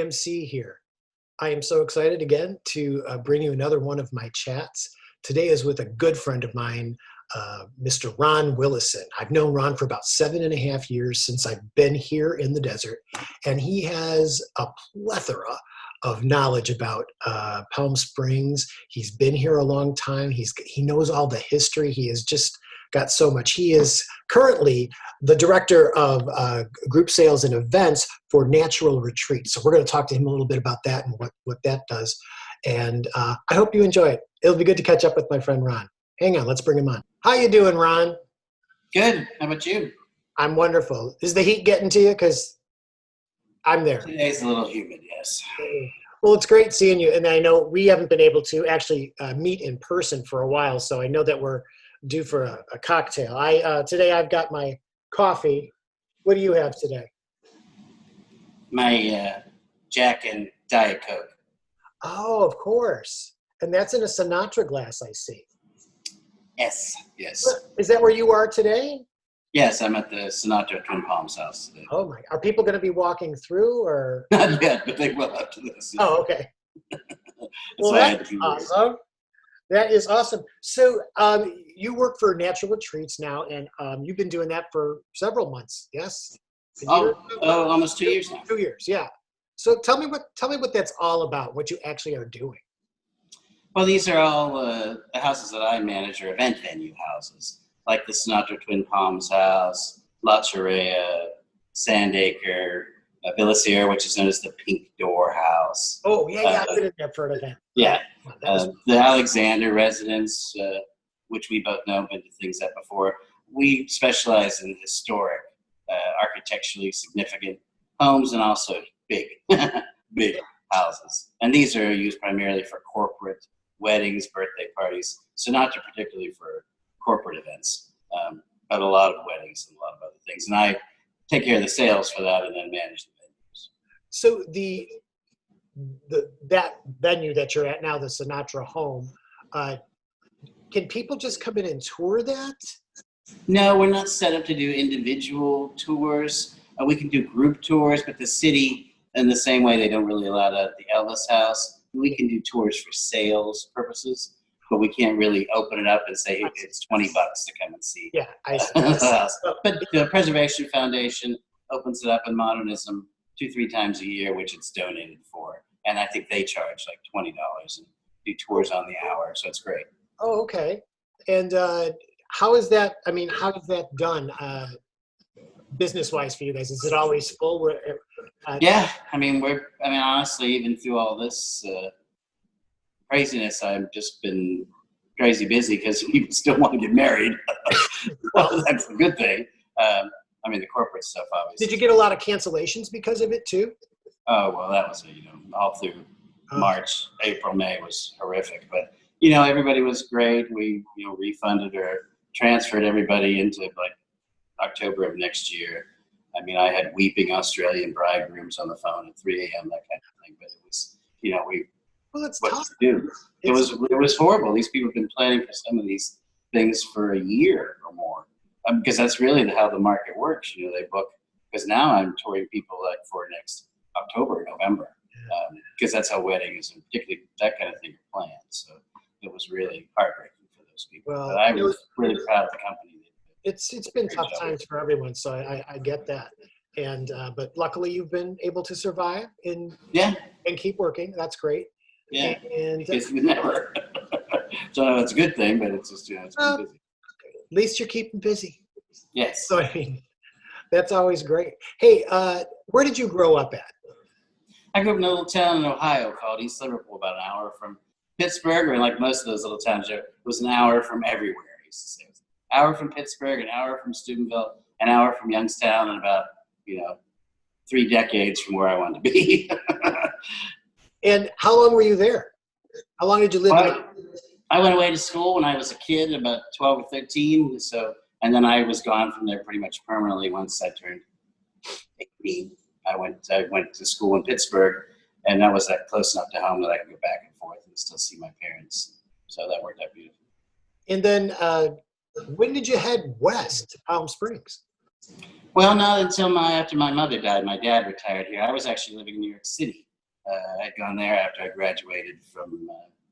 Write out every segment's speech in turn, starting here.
KMC here. I am so excited again to bring you another one of my chats. Today is with a good friend of mine, Mr. Ron Willison. I've known Ron for about 7.5 years since I've been here in the desert, and he has a plethora of knowledge about Palm Springs. He's been here a long time. He knows all the history. He has just got so much. He is currently the director of group sales and events for Natural Retreat. So we're going to talk to him a little bit about that and what that does. And I hope you enjoy it. It'll be good to catch up with my friend Ron. Hang on, let's bring him on. How you doing, Ron? Good. How about you? I'm wonderful. Is the heat getting to you? Because I'm there. Today's a little humid, yes. Well, it's great seeing you. And I know we haven't been able to actually meet in person for a while, so I know that we're due for a cocktail. Today I've got my coffee. What do you have today? My Jack and Diet Coke. Oh, of course. And that's in a Sinatra glass, I see. Yes, yes. Is that where you are today? Yes, I'm at the Sinatra Twin Palms house today. Oh my! Are people going to be walking through, or? Not yet, but they will after this. Oh, okay. Well, that's awesome. That is awesome. So you work for Natural Retreats now, and you've been doing that for several months, yes? Almost 2 years now. 2 years, yeah. So tell me what that's all about, what you actually are doing. Well, these are all the houses that I manage are event venue houses, like the Sinatra Twin Palms house, La Charea, Sandacre, Willison, which is known as the Pink Door House. Oh, yeah, I've been in there for an event. Yeah. The Alexander residence, which we both know, been to things that before. We specialize in historic, architecturally significant homes and also big, big houses. And these are used primarily for corporate weddings, birthday parties. So not particularly for corporate events, but a lot of weddings and a lot of other things. And I take care of the sales for that and then manage the venues. So that venue that you're at now, the Sinatra home, can people just come in and tour that? No, we're not set up to do individual tours. We can do group tours, but the city, in the same way they don't really allow that at the Elvis house, we can do tours for sales purposes, but we can't really open it up and say, hey, it's $20 to come and see. Yeah, I see. The house. But the Preservation Foundation opens it up in Modernism 2-3 times a year, which it's donated for. And I think they charge like $20 and do tours on the hour. So it's great. Oh, okay. And how is that done business-wise for you guys? Is it always full? Yeah. Honestly, even through all this craziness, I've just been crazy busy because people still want to get married. Well, that's a good thing. The corporate stuff, obviously. Did you get a lot of cancellations because of it too? Oh, well, that was, all through March, April, May was horrific. But, everybody was great. We, refunded or transferred everybody into like October of next year. I had weeping Australian bridegrooms on the phone at 3 a.m., that kind of thing. But it was, well, it's what tough. to do. It was horrible. These people have been planning for some of these things for a year or more. Because that's really how the market works. They book, because now I'm touring people like for next October, November, because that's how weddings and particularly that kind of thing are planned. So it was really heartbreaking for those people. Well, but I was really proud of the company. It's been tough times for everyone, so I get that. And but luckily you've been able to survive and keep working. That's great. Yeah, and because we never. So it's a good thing, but it's just it's been busy. At least you're keeping busy. Yes. So that's always great. Hey, where did you grow up at? I grew up in a little town in Ohio called East Liverpool, about an hour from Pittsburgh, or like most of those little towns, it was an hour from everywhere. I used to say it was an hour from Pittsburgh, an hour from Steubenville, an hour from Youngstown, and about 3 decades from where I wanted to be. And how long were you there? How long did you live there? I went away to school when I was a kid, about 12 or 13. And then I was gone from there pretty much permanently once I turned 18. I went to school in Pittsburgh, and that was close enough to home that I could go back and forth and still see my parents. So that worked out beautifully. And then when did you head west to Palm Springs? Well, not until after my mother died. My dad retired here. I was actually living in New York City I had gone there after I graduated from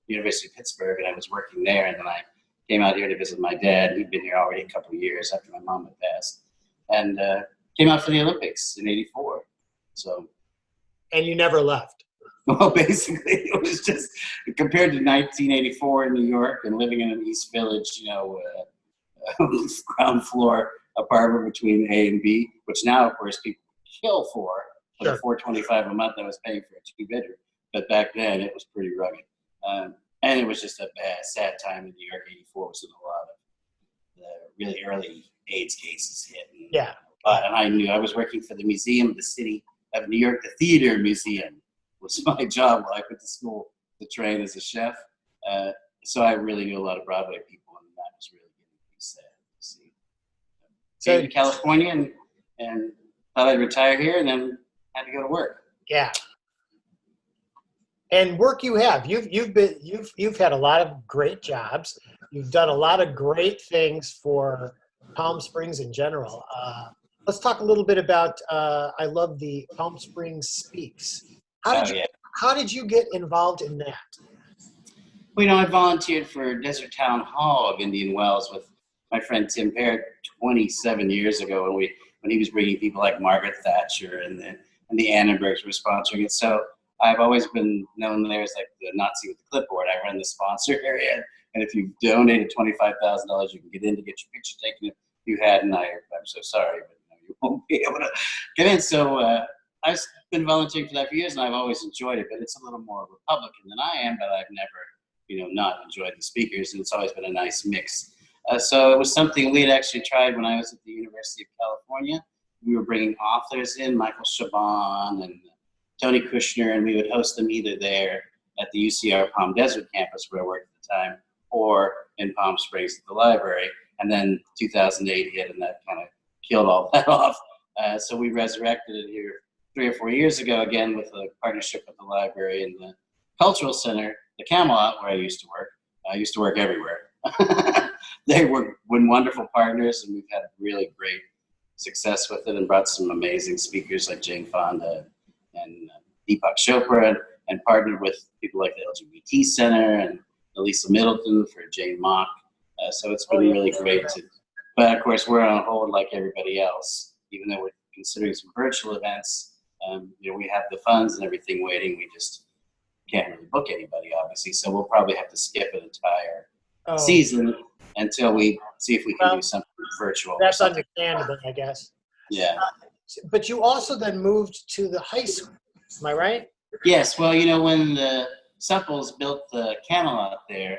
University of Pittsburgh, and I was working there, and then I came out here to visit my dad. He'd been here already a couple of years after my mom had passed, and came out for the Olympics in '84. So, And you never left. well, basically, it was just compared to 1984 in New York and living in an East Village, ground floor apartment between A and B, which now, of course, people kill for the $425 a month I was paying for a two-bedroom. But back then, it was pretty rugged. And it was just a bad, sad time in New York. '84 was when a lot of the really early AIDS cases hit. And I knew I was working for the Museum of the City of New York. The Theater Museum was my job while I went to school to train as a chef. So I really knew a lot of Broadway people, and that was really getting me sad to see. Came to California and thought I'd retire here, and then had to go to work. Yeah. And work you have. You've had a lot of great jobs. You've done a lot of great things for Palm Springs in general. Let's talk a little bit about, I love the Palm Springs Speaks. How did you get involved in that? Well, I volunteered for Desert Town Hall of Indian Wells with my friend Tim Parrott 27 years ago when he was bringing people like Margaret Thatcher and the Annenbergs were sponsoring it. So I've always been known there as like the Nazi with the clipboard. I run the sponsor area, and if you've donated $25,000, you can get in to get your picture taken. If you hadn't, I'm so sorry, but you won't be able to get in. So I've been volunteering for that for years, and I've always enjoyed it. But it's a little more Republican than I am, but I've never, not enjoyed the speakers, and it's always been a nice mix. So it was something we had actually tried when I was at the University of California. We were bringing authors in, Michael Chabon and Tony Kushner, and we would host them either there at the UCR Palm Desert campus where I worked at the time, or in Palm Springs at the library. And then 2008 hit, and that kind of killed all that off. So we resurrected it here 3 or 4 years ago, again with a partnership with the library and the Cultural Center, the Camelot, where I used to work. I used to work everywhere. They were wonderful partners, and we've had really great success with it, and brought some amazing speakers like Jane Fonda and Deepak Chopra, and partnered with people like the LGBT Center and Elisa Middleton for Jane Mock. So it's been really great but of course we're on hold like everybody else, even though we're considering some virtual events. We have the funds and everything waiting. We just can't really book anybody, obviously. So we'll probably have to skip an entire season until we see if we can do something virtual. That's understandable, I guess. Yeah. But you also then moved to the high school. Am I right? Yes. Well, when the Supples built the Camelot there,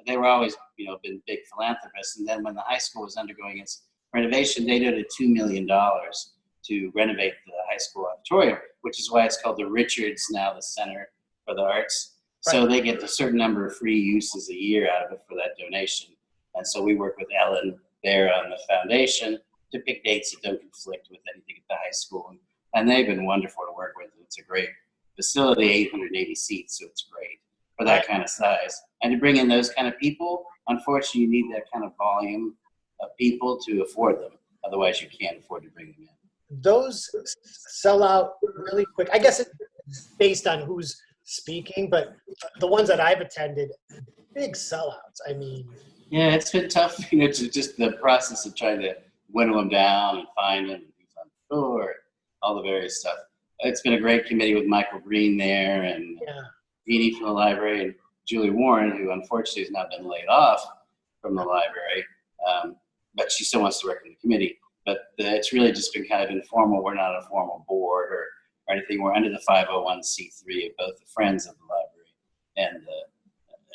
they were always, been big philanthropists. And then when the high school was undergoing its renovation, they donated $2 million to renovate the high school auditorium, which is why it's called the Richards, now the Center for the Arts. Right. So they get a certain number of free uses a year out of it for that donation. And so we work with Ellen there on the foundation to pick dates that don't conflict with anything at the high school. And they've been wonderful to work with. It's a great facility, 880 seats, so it's great for that kind of size. And to bring in those kind of people, unfortunately, you need that kind of volume of people to afford them. Otherwise, you can't afford to bring them in. Those sell out really quick. I guess it's based on who's speaking, but the ones that I've attended, big sellouts. I mean, yeah, it's been tough, just the process of trying to winnow them down and find them and who's on the tour, all the various stuff. It's been a great committee with Michael Green there, and Jeannie from the library, and Julie Warren, who unfortunately has now been laid off from the library, but she still wants to work in the committee. But it's really just been kind of informal. We're not a formal board or anything. We're under the 501c3 of both the Friends of the Library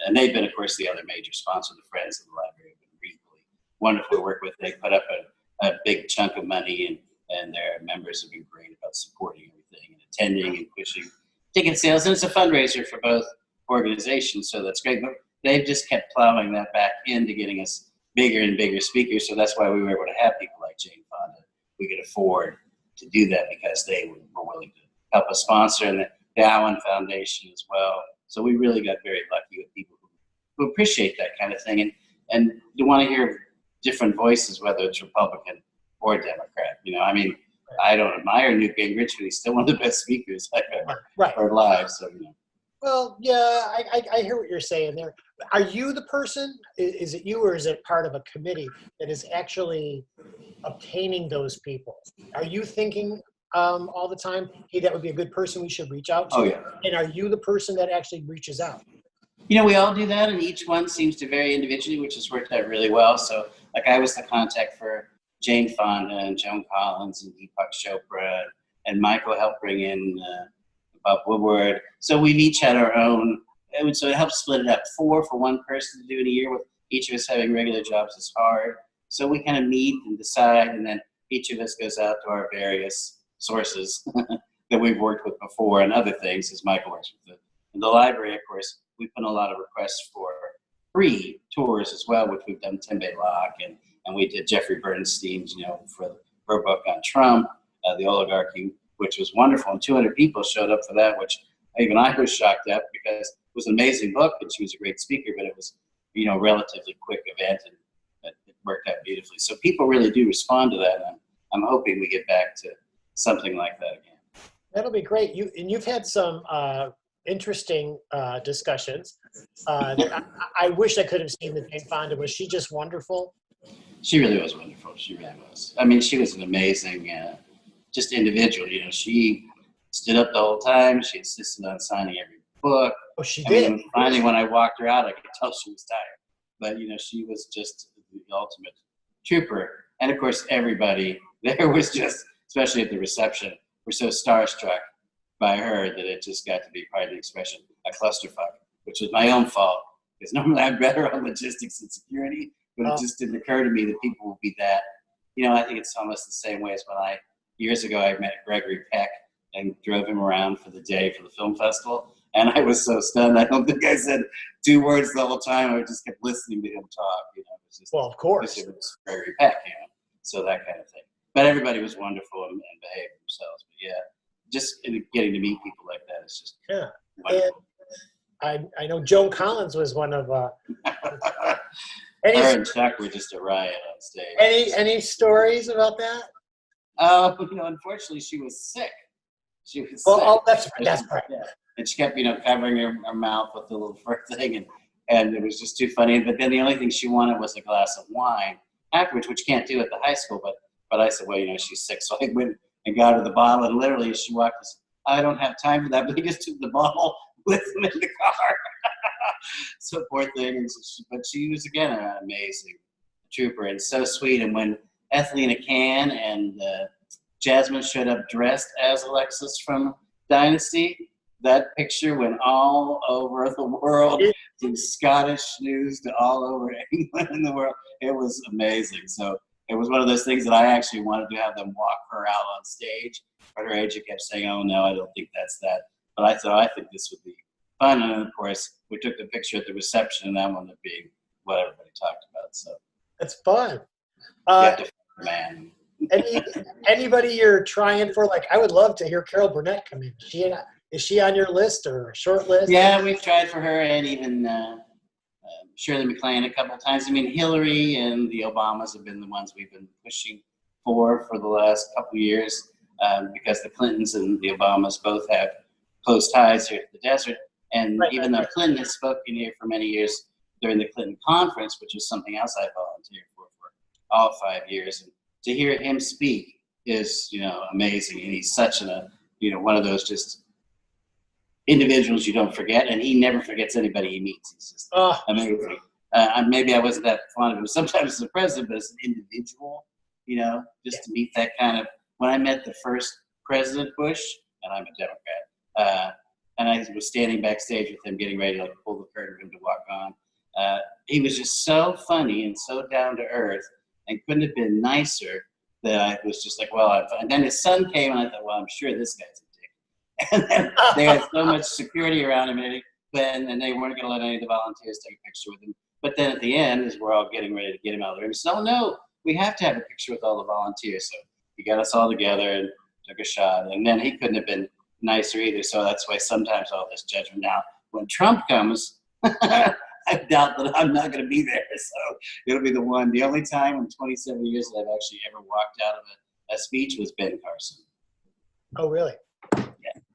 and they've been, of course, the other major sponsor. The Friends of the Library have been really wonderful to work with. They put up a big chunk of money, and their members have been great about supporting everything and attending and pushing ticket sales. And it's a fundraiser for both organizations, so that's great. But they've just kept plowing that back into getting us bigger and bigger speakers. So that's why we were able to have people like Jane Fonda. We could afford to do that because they were willing to help us sponsor, and the Allen Foundation as well. So we really got very lucky with people who appreciate that kind of thing and you want to hear different voices, whether it's Republican or Democrat. I don't admire Newt Gingrich, but he's still one of the best speakers I've ever heard live. So, Well, yeah, I hear what you're saying there. Are you the person? Is it you, or is it part of a committee that is actually obtaining those people? Are you thinking all the time, hey, that would be a good person we should reach out to? Oh, yeah. And are you the person that actually reaches out? We all do that, and each one seems to vary individually, which has worked out really well. So, like, I was the contact for Jane Fonda and Joan Collins and Deepak Chopra, and Michael helped bring in Bob Woodward. So we've each had our own, so it helps split it up. 4 for one person to do in a year, with each of us having regular jobs is hard. So we kind of meet and decide, and then each of us goes out to our various sources that we've worked with before and other things, as Michael works with the library, of course. We put in a lot of requests for free tours as well, which we've done Tembe Locke, and we did Jeffrey Bernstein's, for her book on Trump, the oligarchy, which was wonderful. And 200 people showed up for that, which even I was shocked at, because it was an amazing book and she was a great speaker, but it was, a relatively quick event, and it worked out beautifully. So people really do respond to that, and I'm hoping we get back to something like that again. That'll be great. You've had some interesting discussions. I wish I could have seen the Jane Fonda. Was she just wonderful? She really was wonderful. She really was. I mean, she was an amazing, just individual. She stood up the whole time. She insisted on signing every book. Oh, she did. Finally, when I walked her out, I could tell she was tired. But she was just the ultimate trooper. And of course, everybody there was just, especially at the reception, were so starstruck by her that it just got to be, probably the expression, a clusterfuck, which was my own fault, because normally I'm better on logistics and security, but it just didn't occur to me that people would be that. I think it's almost the same way as when years ago, I met Gregory Peck and drove him around for the day for the film festival. And I was so stunned. I don't think I said 2 words the whole time. I just kept listening to him talk. It was just, well, of course. It was Gregory Peck, so that kind of thing. But everybody was wonderful and behaved themselves. But yeah, just getting to meet people like that is just wonderful. And I know Joan Collins was one of her and Chuck were just a riot on stage. Any stories about that? Unfortunately, she was sick. Sick. Oh, that's right. Yeah. And she kept, covering her mouth with the little fur thing, and it was just too funny. But then the only thing she wanted was a glass of wine afterwards, which you can't do at the high school. But I said, well, she's sick, so I went and got her the bottle, and literally as she walked, I said, I don't have time for that, but he just took the bottle with him in the car. So poor thing. But she was, again, an amazing trooper and so sweet. And when Ethelina Can and Jasmine showed up dressed as Alexis from Dynasty, that picture went all over the world, from Scottish news to all over England in the world. It was amazing. So it was one of those things that I actually wanted to have them walk her out on stage, but her agent kept saying, oh, no, I don't think that's that. But I thought, I think this would be fun. And, of course, we took the picture at the reception, and that wound up being what everybody talked about. So that's fun. Man. Anybody you're trying for? Like, I would love to hear Carol Burnett come in. Is she on your list or a short list? Yeah, we've tried for her, and even Shirley MacLaine a couple of times. I mean, Hillary and the Obamas have been the ones we've been pushing for the last couple of years, because the Clintons and the Obamas both have close ties here to the desert. And even though Clinton has spoken here for many years during the Clinton Conference, which is something else I volunteered for all 5 years, and to hear him speak is, amazing. And he's such one of those just individuals you don't forget, and he never forgets anybody he meets. He's just amazing. Maybe I wasn't that fond of him sometimes as a president, but as an individual, just to meet that kind of. When I met the first President Bush, and I'm a Democrat, and I was standing backstage with him, getting ready to pull the curtain for him to walk on. He was just so funny and so down to earth, and couldn't have been nicer. That I was just like, well. And then his son came, and I thought, well, I'm sure this guy's a dick. And then they had so much security around him, and they weren't going to let any of the volunteers take a picture with him. But then at the end, as we're all getting ready to get him out of the room, he said, oh, no, we have to have a picture with all the volunteers. So he got us all together and took a shot. And then he couldn't have been nicer either. So that's why sometimes all this judgment. Now, when Trump comes, I doubt that I'm not going to be there. So it'll be the only time in 27 years that I've actually ever walked out of speech was Ben Carson. Oh, really? Yeah,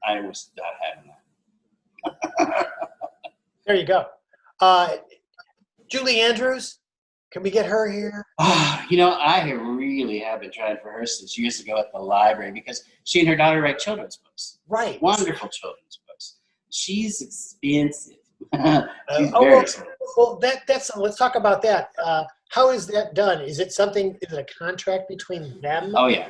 I was not having that. There you go. Julie Andrews, can we get her here? I really have been trying for her since years ago at the library because she and her daughter write children's books. Right. Wonderful children's books. She's expensive. She's oh, very well, expensive. well, let's talk about that. How is that done? Is it a contract between them? Oh yeah,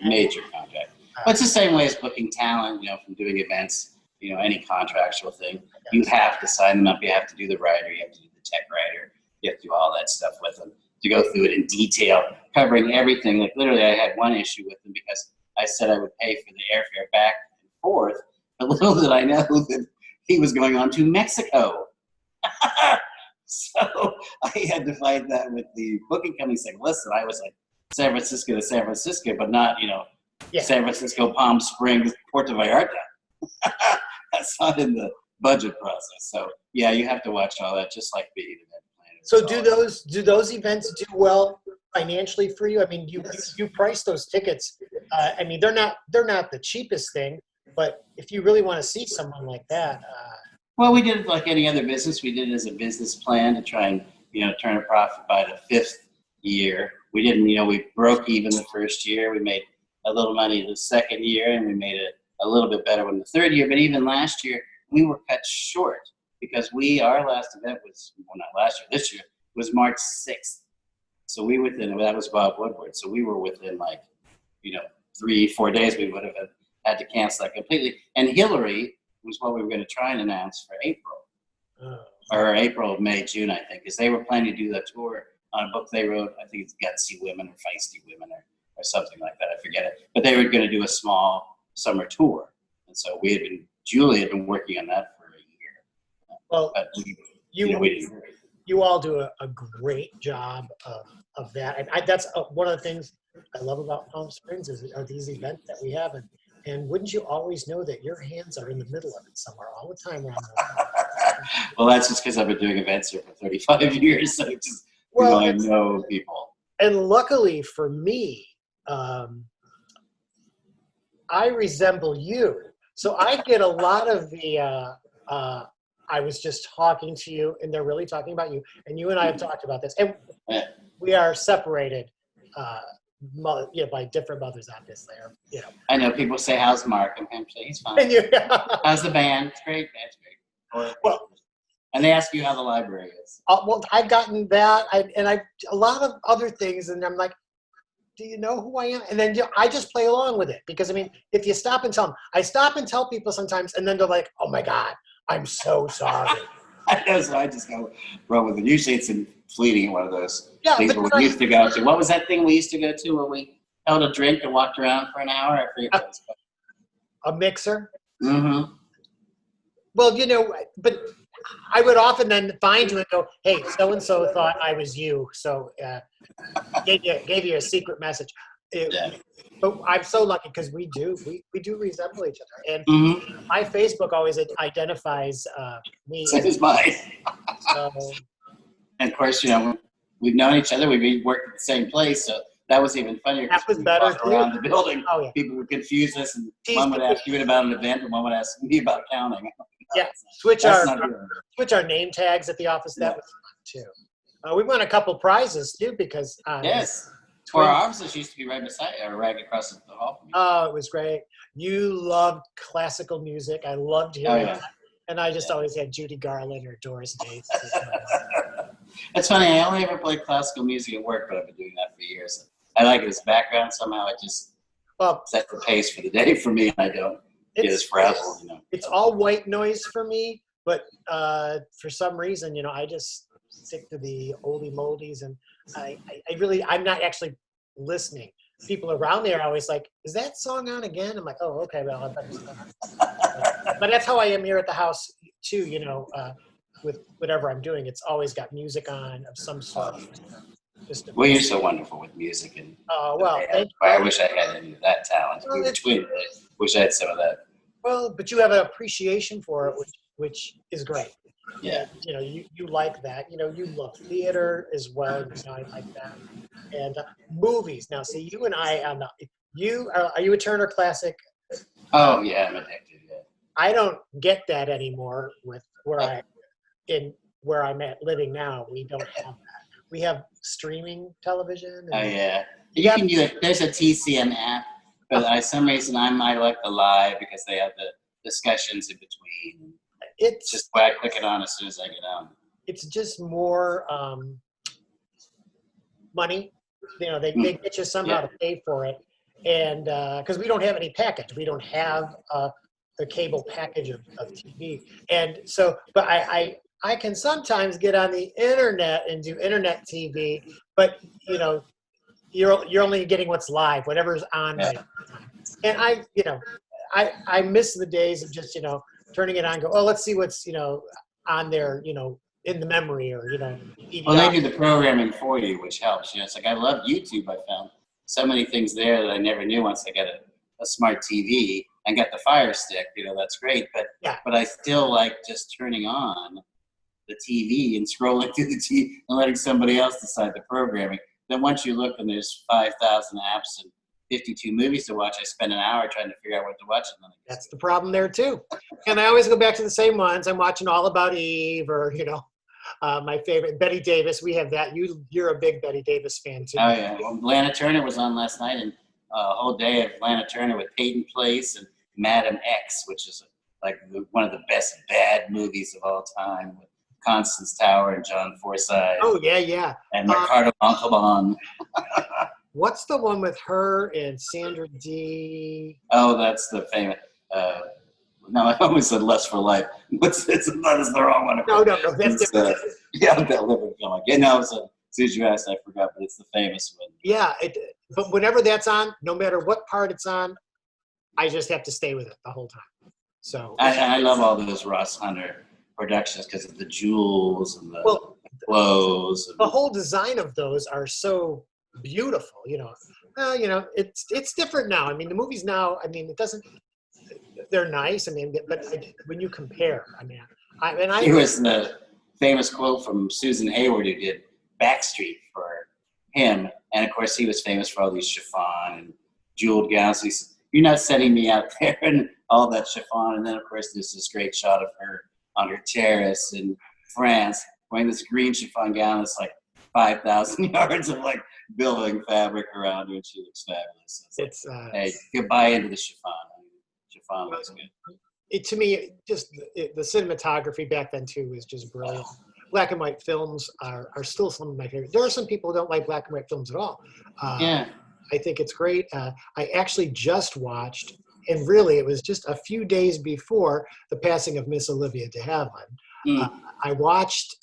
major contract. But it's the same way as booking talent, from doing events, any contractual thing. You have to sign them up. You have to do the writer. You have to do the tech writer. You have to do all that stuff with them to go through it in detail, covering everything. Like literally, I had one issue with them because I said I would pay for the airfare back and forth. But little did I know that he was going on to Mexico. So I had to fight that with the booking company saying, listen, I was like San Francisco to San Francisco, but not, San Francisco, Palm Springs, Puerto Vallarta. That's not in the budget process. So yeah, you have to watch all that, just like being an event planner. So do those events do well financially for you? I mean, you price those tickets. I mean, they're not the cheapest thing, but if you really want to see someone like that. Well, we did it like any other business. We did it as a business plan to try and, turn a profit by the 5th year. We didn't, we broke even the first year. We made a little money the second year, and we made it a little bit better in the third year. But even last year, we were cut short because our last event was, well, not last year, this year, was March 6th. So that was Bob Woodward. So we were within 3-4 days, we would have had to cancel that completely. And Hillary was what we were going to try and announce for April. Or April, May, June, I think, because they were planning to do that tour on a book they wrote. I think it's Gutsy Women or Feisty Women or something like that. I forget it. But they were going to do a small summer tour. And so Julie had been working on that for a year. Well, but you all do a great job of that. That's one of the things I love about Palm Springs are these events that we have. And wouldn't you always know that your hands are in the middle of it somewhere all the time around Well, that's just because I've been doing events here for 35 years. So I know people. And luckily for me, I resemble you. So I get a lot of the, I was just talking to you and they're really talking about you. And you and I have talked about this. And we are separated by different mothers, obviously. I know people say, "How's Mark?" I'm saying he's fine. How's the band? It's great. It's great. Well, and they ask you how the library is. Well, I've gotten that, a lot of other things, and I'm like, "Do you know who I am?" And then I just play along with it because if you stop and tell them, I stop and tell people sometimes, and then they're like, "Oh my God, I'm so sorry." I know, so I just go roll with it. Usually it's in fleeting, one of those things where we used to go to. What was that thing we used to go to where we held a drink and walked around for an hour? I forget what it was called. A mixer? Mm-hmm. Well, but I would often then find you and go, "Hey, so-and-so thought I was you, so gave you a secret message." But I'm so lucky because we do resemble each other. And my Facebook always identifies me. Same as mine. So, and of course, we've known each other. We've worked at the same place, so that was even funnier. That was better too. Around the building, oh, yeah. People would confuse us, and one would ask you about an event, and one would ask me about counting. Yeah, switch our name tags at the office. That was fun too. We won a couple prizes too because yes. Our offices used to be right beside, or right across the hall from me. Oh, it was great. You loved classical music. I loved hearing that. And I just always had Judy Garland or Doris Day. That's funny. I only ever played classical music at work, but I've been doing that for years. I like it as background. Somehow it just sets the pace for the day for me. I don't get as frazzled. It's all white noise for me, but for some reason, I just stick to the oldie moldies, and I'm not actually listening. People around me are always like, "Is that song on again?" I'm like, "Oh, okay, well, I better stop." But that's how I am here at the house too. With whatever I'm doing, it's always got music on of some sort. Well, you're so wonderful with music, and thank you. I wish I had any of that talent. We were twins. Wish I had some of that. Well, but you have an appreciation for it, which is great. Yeah. You like that. You love theater as well. I like that. And movies. Now, see, you and I, are you a Turner Classic? Oh yeah, I'm addicted. Yeah. I don't get that anymore with Oh, where I'm at living now. We don't have that. We have streaming television. oh And yeah. you You got, can do it. There's a TCM app, but I some reason I like the live because they have the discussions in between. It's it's just why I click it on as soon as I get on. it's just more money. You know, they get you somehow Yeah. to pay for it, and because we don't have any package, we don't have the cable package of TV, and so, but I can sometimes get on the internet and do internet TV, but you know, you're only getting what's live, whatever's on Yeah. right at the time, and I miss the days of just turning it on, go, oh, let's see what's on there, in the memory, or Well, they DVR. do the programming for you, which helps. It's like I love YouTube. I found so many things there that I never knew once I got a smart TV and got the Fire Stick. That's great. Yeah. But I still like just turning on the TV and scrolling through the TV and letting somebody else decide the programming. Then once you look and there's 5,000 apps and 52 movies to watch, I spend an hour trying to figure out what to watch. And then That's the problem there too. And I always go back to the same ones. I'm watching All About Eve, or my favorite, Betty Davis. We have that. You're a big Betty Davis fan too. oh yeah, well, Lana Turner was on last night, and a whole day of Lana Turner with Peyton Place and Madam X, which is like one of the best bad movies of all time, with Constance Tower and John Forsythe Oh yeah, yeah. and Ricardo Montalban. What's the one with her and Sandra D? Oh, that's the famous. No, I almost said Lust for Life. That is the wrong one. No, that's It's, different. yeah, that living film. Yeah, no, as soon as you asked, I forgot, but it's the famous one. Yeah, but whenever that's on, no matter what part it's on, I just have to stay with it the whole time. So I love all those Ross Hunter productions because of the jewels and the well, clothes. the whole design of those are so beautiful. It's different now. I mean, the movies now. I mean, it doesn't. They're nice. I mean, but when you compare, I mean, Here was the famous quote from Susan Hayward, who did Backstreet for him, and of course he was famous for all these chiffon and jeweled gowns. He said, "You're not setting me out there," and all that chiffon. And then of course there's this great shot of her on her terrace in France wearing this green chiffon gown that's like 5,000 yards of like building fabric around her, and she looks fabulous. So it's like, hey, goodbye into the chiffon. Chiffon looks good. To me, just the cinematography back then too was just brilliant. Black and white films are still some of my favorites. There are some people who don't like black and white films at all. Yeah. I think it's great. I actually just watched, and really it was just a few days before the passing of Miss Olivia de Havilland. I watched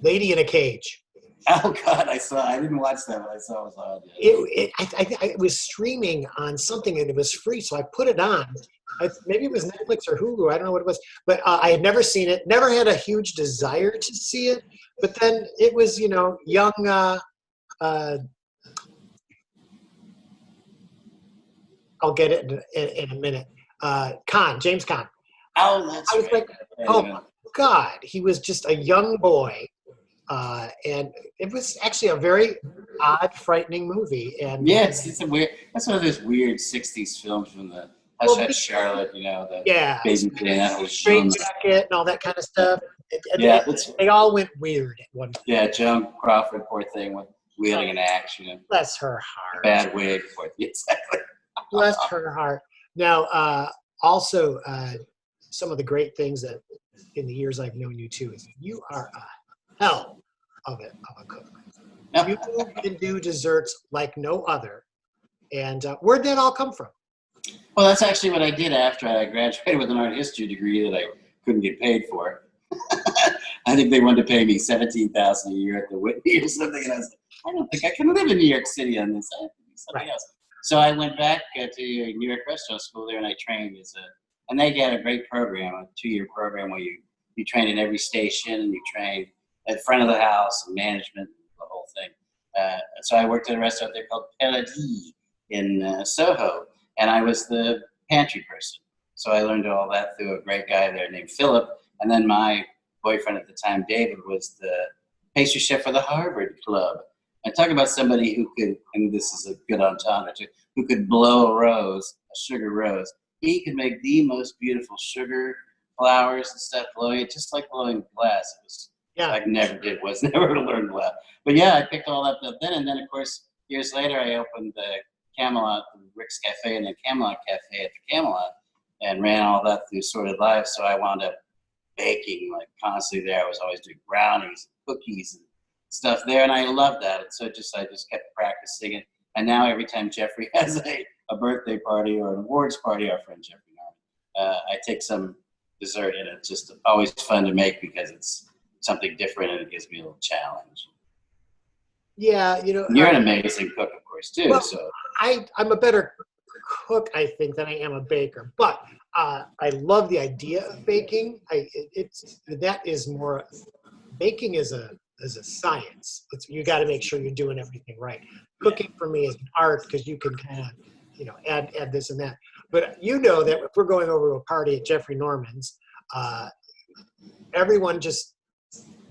Lady in a Cage. Oh God, I didn't watch that, but I saw it was on. It was streaming on something and it was free, so I put it on. Maybe it was Netflix or Hulu. I don't know what it was, but I had never seen it. Never had a huge desire to see it. But then it was, young. I'll get it in a minute. James Caan. Oh, that's I was right. like, oh my God, he was just a young boy. And it was actually a very odd, frightening movie. And yes, it's a weird. That's one of those weird '60s films from the Hush Hush Charlotte, the baby piano, Straight Jacket, and all that kind of stuff. Yeah, they all went weird at one point. Yeah, Joan Crawford, poor thing, with wielding an axe. Bless her heart. Bad wig, poor thing. Exactly. Bless her heart. Now, also, some of the great things that in the years I've known you too is you are a hell of a cook. You can do desserts like no other. And where'd that all come from? Well, that's actually what I did after I graduated with an art history degree that I couldn't get paid for. I think they wanted to pay me $17,000 a year at the Whitney or something, and I was like, I don't think I can live in New York City on this. I have to do something else. So I went back to New York Restaurant School there, and I trained and they had a great program, a 2-year program where you train in every station, and you train at front of the house and management, the whole thing. So I worked at a restaurant there called Paradis in Soho, and I was the pantry person. So I learned all that through a great guy there named Philip. And then my boyfriend at the time, David, was the pastry chef for the Harvard Club. And talk about somebody who could, and this is a good entendre too, who could blow a rose, a sugar rose. He could make the most beautiful sugar flowers and stuff, blowing it just like blowing glass. It was, Yeah. I was never to learn well. But yeah, I picked all that up then. And then, of course, years later, I opened the Camelot, the Rick's Cafe, and then Camelot Cafe at the Camelot, and ran all that through Sorted Life. So I wound up baking like constantly there. I was always doing brownies, cookies, and stuff there, and I loved that. And so I just kept practicing it. And now every time Jeffrey has a birthday party or an awards party, our friend Jeffrey Norman, I take some dessert, and it's just always fun to make because it's something different and it gives me a little challenge. Yeah, You're an amazing cook, of course, too. Well, so I'm a better cook, I think, than I am a baker. But I love the idea of baking. Baking is a science. You got to make sure you're doing everything right. Cooking for me is an art because you can kind of add this and that. But that if we're going over to a party at Jeffrey Norman's,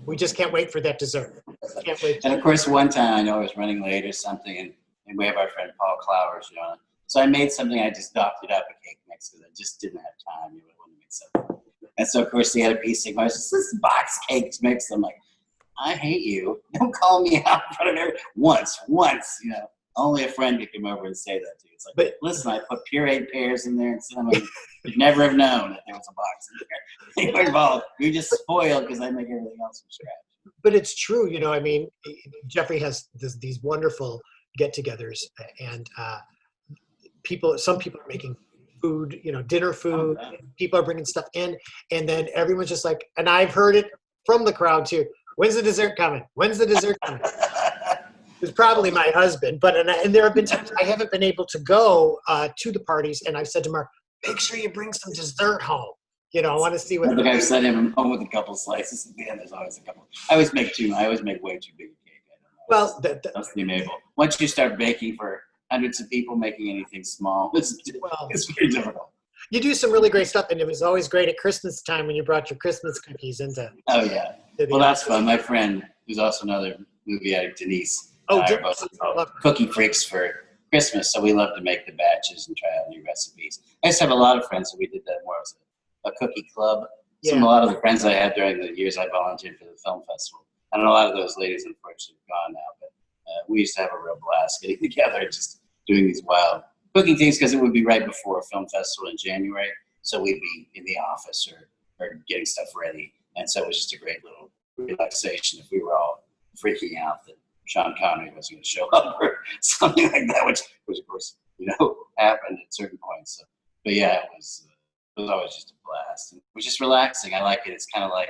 we just can't wait for that dessert. Can't wait. And of course, one time I know I was running late or something, and we have our friend Paul Clowers, So I made something. I just doctored up a cake mix because I just didn't have time. You want to make something. And so of course he had a piece of. I was just this box cakes mix. I'm like, I hate you. Don't call me out in front of everyone. Once. Only a friend could come over and say that to you. It's like, but listen, I put pureed pears in there and cinnamon. You'd never have known that there was a box in there. They were involved. You're just spoiled because I make everything else from scratch. But it's true, Jeffrey has these wonderful get-togethers, and some people are making food, dinner food. Oh, yeah. People are bringing stuff in, and then everyone's just like, and I've heard it from the crowd too. When's the dessert coming? When's the dessert coming? It's probably my husband, and there have been times I haven't been able to go to the parties, and I've said to Mark, make sure you bring some dessert home. I want to see what. I think I've sent him home with a couple slices. At the end, there's always a couple. I always make way too big a cake. Well, that's the enable. Once you start baking for hundreds of people, making anything small, it's very difficult. You do some really great stuff, and it was always great at Christmas time when you brought your Christmas cookies into. Oh yeah, well that's fun. My friend, who's also another movie addict, Denise. Are both cookie freaks for Christmas, so we love to make the batches and try out new recipes. I used to have a lot of friends, so we did that more as a cookie club. A lot of the friends I had during the years I volunteered for the film festival, and a lot of those ladies unfortunately are gone now, but we used to have a real blast getting together and just doing these wild cooking things because it would be right before a film festival in January, so we'd be in the office or getting stuff ready, and so it was just a great little relaxation if we were all freaking out that Sean Connery was going to show up or something like that, which of course, happened at certain points. So, but yeah, it was always just a blast. And it was just relaxing. I like it. It's kind of like,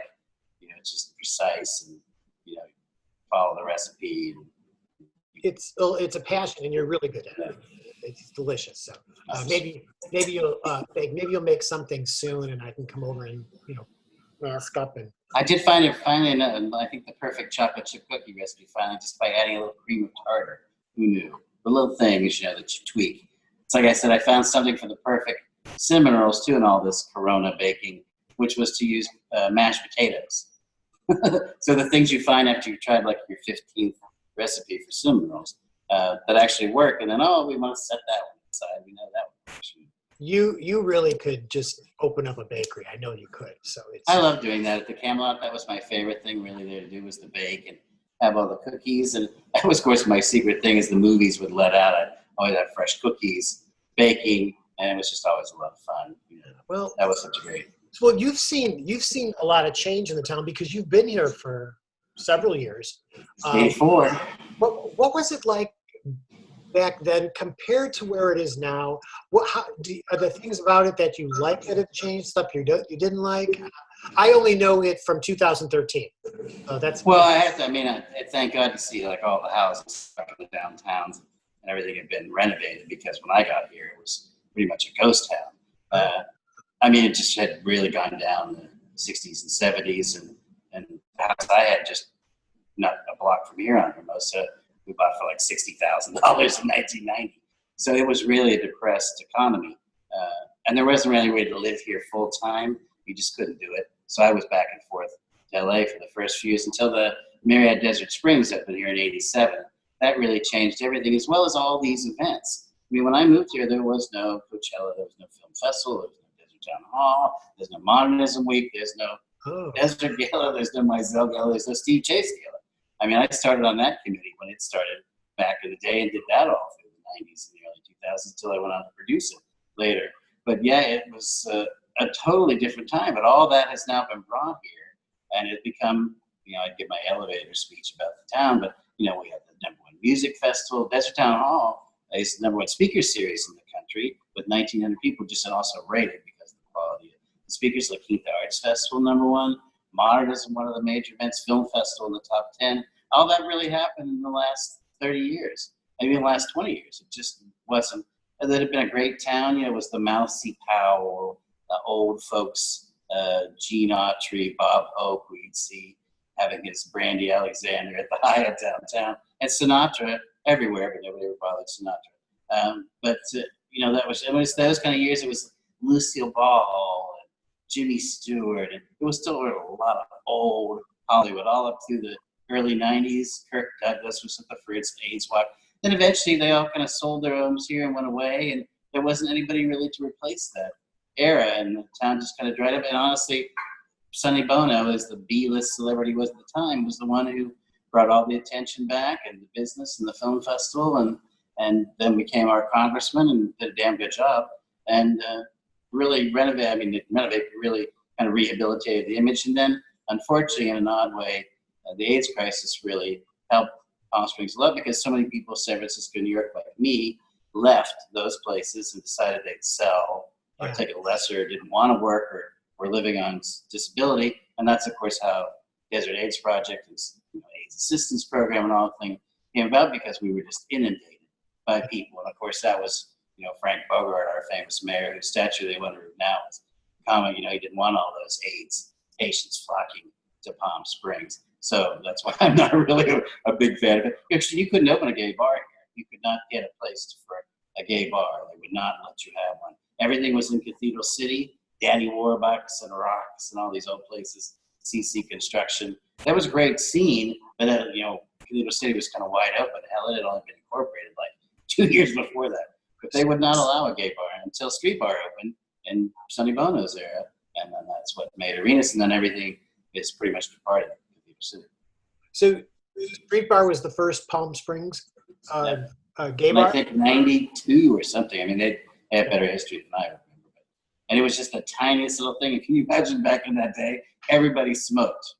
it's just precise and, follow the recipe. It's a passion, and you're really good at it. It's delicious. So maybe you'll make something soon, and I can come over and mask up and. I did find it finally. I think the perfect chocolate chip cookie recipe finally, just by adding a little cream of tartar. Who knew? The little things that you tweak. It's like I said, I found something for the perfect cinnamon rolls too in all this Corona baking, which was to use mashed potatoes. So the things you find after you tried like your 15th recipe for cinnamon rolls that actually work, and then we want to set that one aside. We know that one works. You really could just open up a bakery. I know you could. So I love doing that at the Camelot. That was my favorite thing really there to do was the bake and have all the cookies. And that was, of course, my secret thing is the movies would let out. I always have fresh cookies, baking, and it was just always a lot of fun. Well, that was such a great. Well, you've seen a lot of change in the town because you've been here for several years. 84. What was it like back then compared to where it is now? Are there things about it that you like that have changed? Stuff you didn't like? I only know it from 2013. That's well. I thank God to see like all the houses in the downtowns and everything had been renovated because when I got here it was pretty much a ghost town. It just had really gone down in the 60s and 70s, and the house I had just not a block from here on Hermosa. We bought for like $60,000 in 1990. So it was really a depressed economy. And there wasn't really a way to live here full time. You just couldn't do it. So I was back and forth to LA for the first few years until the Marriott Desert Springs opened here in 87. that really changed everything, as well as all these events. I mean, when I moved here, there was no Coachella, there was no film festival, there was no Desert Town Hall, there's no Modernism Week, there's no Oh, Desert Gala, there's no Mizell Gala, there's no Steve Chase Gala. I mean, I started on that committee when it started back in the day and did that all through the 90s and the early 2000s until I went on to produce it later. But yeah, it was a totally different time, but all that has now been brought here, and it's become, I'd give my elevator speech about the town, but, we have the #1 music festival. Desert Town Hall is the #1 speaker series in the country with 1,900 people, just and also rated because of the quality of the speakers. Like Keith Arts Festival, #1. Modernism, one of the major events. Film Festival in the top 10. All that really happened in the last 30 years, maybe in the last 20 years. It just wasn't. That had been a great town. It was the Mousy Powell, the old folks, Gene Autry, Bob Hope, who you'd see having his Brandy Alexander at the Hyatt downtown, and Sinatra everywhere, but nobody ever bothered Sinatra. That was those kind of years. It was Lucille Ball and Jimmy Stewart, and it was still a lot of old Hollywood, all up through the early 90s. Kirk Douglas was at the Fritz Aids Walk. Then eventually they all kind of sold their homes here and went away, and there wasn't anybody really to replace that era, and the town just kind of dried up. And honestly, Sonny Bono, as the B-list celebrity was at the time, was the one who brought all the attention back and the business and the film festival, and then became our congressman and did a damn good job, and really really kind of rehabilitated the image. And then, unfortunately, in an odd way, the AIDS crisis really helped Palm Springs a lot, because so many people, San Francisco, New York, like me, left those places and decided they'd sell or take a lesser, didn't want to work, or were living on disability. And that's, of course, how Desert AIDS Project and AIDS Assistance Program and all the thing came about, because we were just inundated by people. And of course, that was, Frank Bogart, our famous mayor, whose statue they want to remove now, is comment, he didn't want all those AIDS patients flocking to Palm Springs. So that's why I'm not really a big fan of it. Actually, you couldn't open a gay bar here. You could not get a place for a gay bar. They would not let you have one. Everything was in Cathedral City, Danny Warbucks and Rocks and all these old places, CC Construction. That was a great scene, but Cathedral City was kind of wide open. Hell, it had only been incorporated like 2 years before that. But they would not allow a gay bar until Street Bar opened in Sonny Bono's era, and then that's what made Arenas, and then everything is pretty much departed Cathedral City. So Street Bar was the first Palm Springs gay bar? I think 92 or something. I mean, they have better history than I remember. And it was just the tiniest little thing. And can you imagine back in that day, everybody smoked.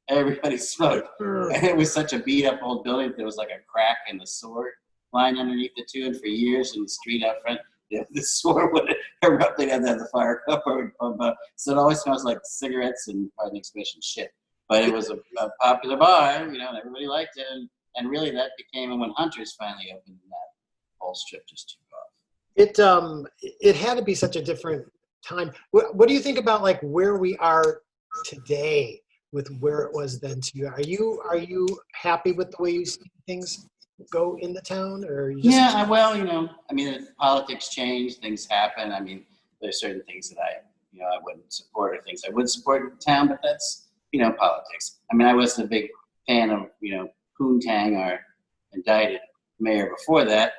Everybody smoked. And it was such a beat up old building that there was like a crack in the sword line underneath the two. And for years in the street out front, the sword would erupt. They'd have to have the fire cover would pump up. So it always smells like cigarettes and, pardon the expression, shit. But it was a popular bar, and everybody liked it. And really that became, and when Hunter's finally opened, that whole strip just took off. It had to be such a different time. What do you think about like where we are today with where it was then to you? Are you happy with the way you see things go in the town, or you just... Yeah, well, politics change, things happen. I mean, there's certain things that I wouldn't support, or things I would support in the town, but that's politics. I mean, I wasn't a big fan of Poontang, our indicted mayor before that.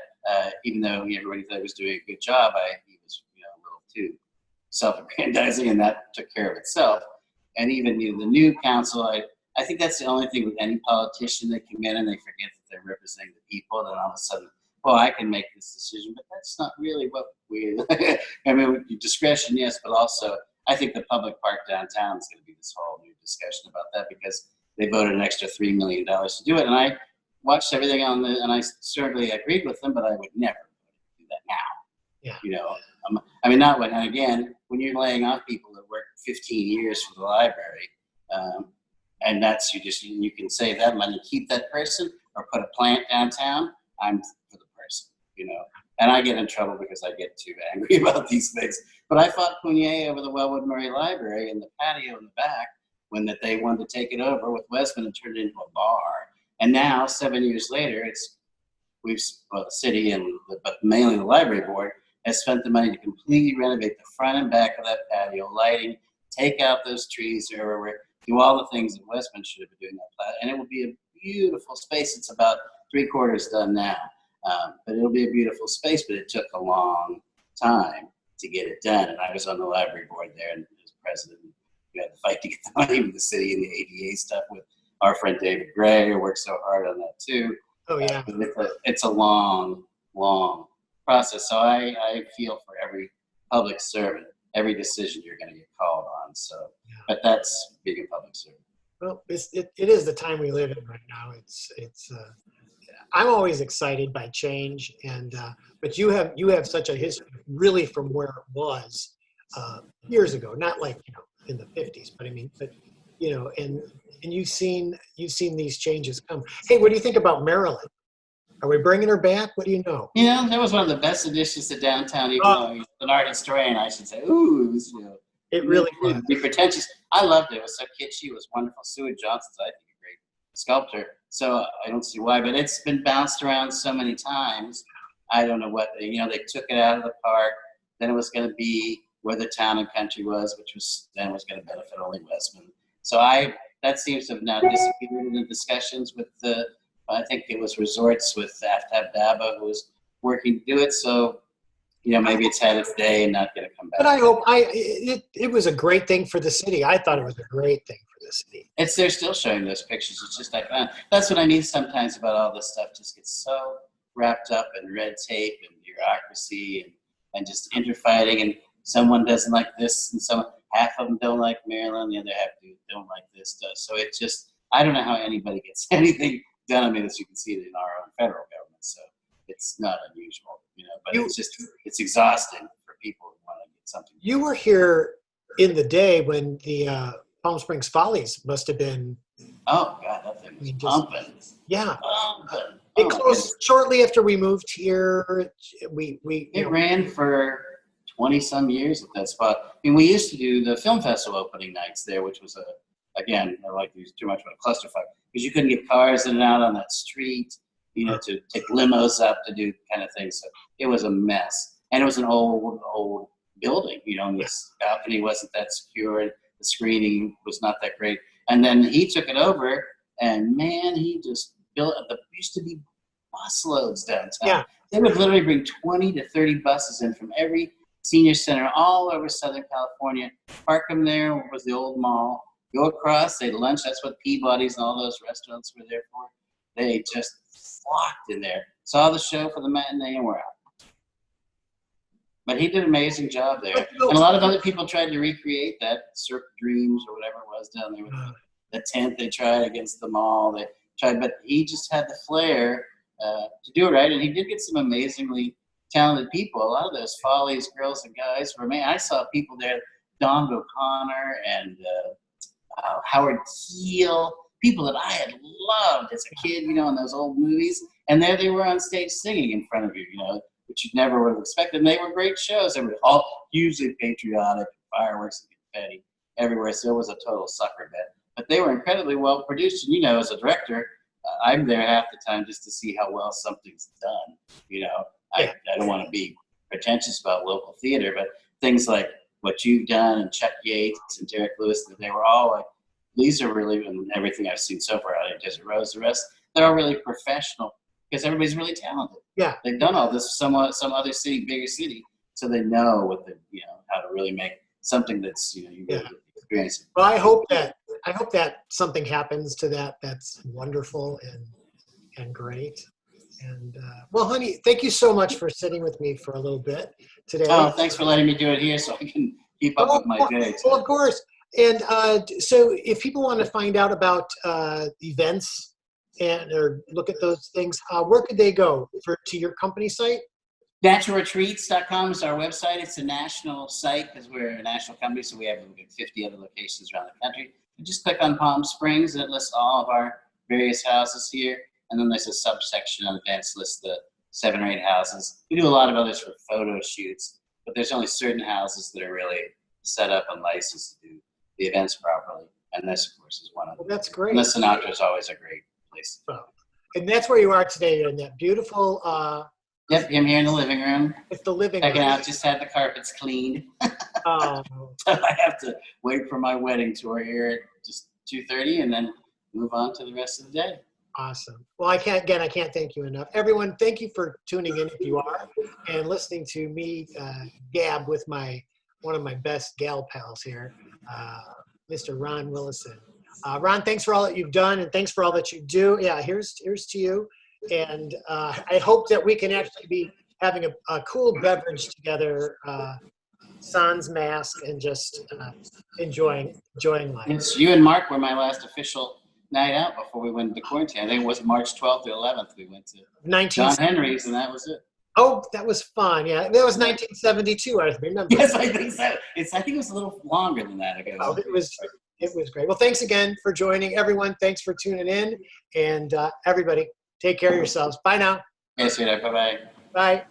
Even though everybody thought he was doing a good job, he was a little too self-aggrandizing, and that took care of itself. And even the new council, I think that's the only thing with any politician that come in and they forget that they're representing the people. And then all of a sudden, well, I can make this decision, but that's not really what we. I mean, discretion, yes, but also I think the public park downtown is going to be this whole new discussion about that, because they voted an extra $3 million to do it, and I watched everything and I certainly agreed with them, but I would never do that now. Yeah. I mean, not when, and again, when you're laying off people that work 15 years for the library, and that's, you can save that money, keep that person, or put a plant downtown, I'm for the person, and I get in trouble because I get too angry about these things. But I fought Punier over the Wellwood Murray Library and the patio in the back when they wanted to take it over with Westman and turn it into a bar. And now, 7 years later, the city but mainly the library board has spent the money to completely renovate the front and back of that patio, lighting, take out those trees everywhere, do all the things that Westman should have been doing that. And it will be a beautiful space. It's about 3/4 done now. But it'll be a beautiful space, but it took a long time to get it done. And I was on the library board there and as president. We had to fight to get the money from the city and the ADA stuff with our friend David Gray, who worked so hard on that too. Oh, yeah. But it's a long, long process. So I feel for every public servant, every decision you're going to get called on. So, but that's being a public servant. Well, it is the time we live in right now. I'm always excited by change, and but you have such a history, really, from where it was years ago, not like in the 50s, but I mean, and you've seen these changes come. Hey, what do you think about Maryland? Are we bringing her back? What do you know? That was one of the best additions to downtown. Even though he's an art historian, I should say, ooh, it was, it really was. Be pretentious. I loved it. It was so kitschy. It was wonderful. Stuart Johnson's, I think, a great sculptor. So I don't see why, but it's been bounced around so many times. I don't know what they took it out of the park. Then it was going to be where the town and country was, which was going to benefit only Westman. So that seems to have now disappeared in the discussions with I think it was Resorts with Aftab Daba who was working to do it. So, maybe it's had its day and not going to come back. But I hope it was a great thing for the city. I thought it was a great thing for the city. They're still showing those pictures. It's just that's what I mean sometimes about all this stuff. Just gets so wrapped up in red tape and bureaucracy and just interfighting. And someone doesn't like this, and half of them don't like Maryland, the other half don't like this stuff. So it just, I don't know how anybody gets anything done. I mean, as you can see it in our own federal government. So it's not unusual, but it's exhausting for people who want to get something. You were here in the day when the Palm Springs Follies must have been. Oh God, that thing was pumping. Yeah. Pumping. It closed shortly after we moved here. It ran for 20 some years at that spot. I mean, we used to do the film festival opening nights there, which was again, I like to use too much of a clusterfuck because you couldn't get cars in and out on that street, to take limos up to do kind of things. So it was a mess. And it was an old building, and this balcony wasn't that secure. The screening was not that great. And then he took it over and man, he just built there used to be bus loads downtown. Yeah. They would literally bring 20 to 30 buses in from every senior center all over Southern California, park them there, what was the old mall, go across, they'd lunch. That's what Peabody's and all those restaurants were there for. They just flocked in there, saw the show for the matinee, and were out. But he did an amazing job there. And a lot of other people tried to recreate that, Cirque Dreams or whatever it was down there with the tent they tried against the mall. They tried, but he just had the flair to do it right. And he did get some amazingly talented people. A lot of those Follies girls and guys were, man, I saw people there, Don O'Connor and Howard Keel, people that I had loved as a kid, in those old movies. And there they were on stage singing in front of you, which you never would have expected. And they were great shows. They were all hugely patriotic, fireworks and confetti everywhere. So it was a total sucker bet. But they were incredibly well produced. And, as a director, I'm there half the time just to see how well something's done. I don't want to be pretentious about local theater, but things like what you've done and Chuck Yates and Derek Lewis, they were all like, these are really, and everything I've seen so far out of Desert Rose, the rest, they're all really professional because everybody's really talented. Yeah. They've done all this some other city, bigger city, so they know how to really make something that's, you really experience it. Well, I hope that something happens to that. That's wonderful and great. And well, honey, thank you so much for sitting with me for a little bit today. Oh, thanks for letting me do it here so I can keep up with my day. Well, of course. And so if people want to find out about events or look at those things, where could they go to your company site? NaturalRetreats.com is our website. It's a national site because we're a national company, so we have 50 other locations around the country. You just click on Palm Springs and it lists all of our various houses here. And then there's a subsection on events lists the 7 or 8 houses. We do a lot of others for photo shoots, but there's only certain houses that are really set up and licensed to do the events properly. And this, of course, is one of them. Well, that's great. And the Sinatra is always a great place. And that's where you are today. You're in that beautiful. Yep, I'm here in the living room. It's the living room. Checking out, just had the carpets cleaned. Oh. So I have to wait for my wedding tour here at just 2:30 and then move on to the rest of the day. Awesome. Well, I can't thank you enough. Everyone, thank you for tuning in if you are, and listening to me gab with one of my best gal pals here, Mr. Ron Willison. Ron, thanks for all that you've done, and thanks for all that you do. Yeah, here's to you. And I hope that we can actually be having a cool beverage together, sans mask, and just enjoying life. It's you and Mark were my last official night out before we went into quarantine. I think it was March 12th or 11th. We went to 19 John Henry's, and that was it. Oh, that was fun. Yeah, that was 1972. I remember. Yes, I think so. I think it was a little longer than that ago. Oh, it was great. Well, thanks again for joining, everyone. Thanks for tuning in, and everybody, take care of yourselves. Bye now. Okay, sweetheart. Bye-bye. Bye.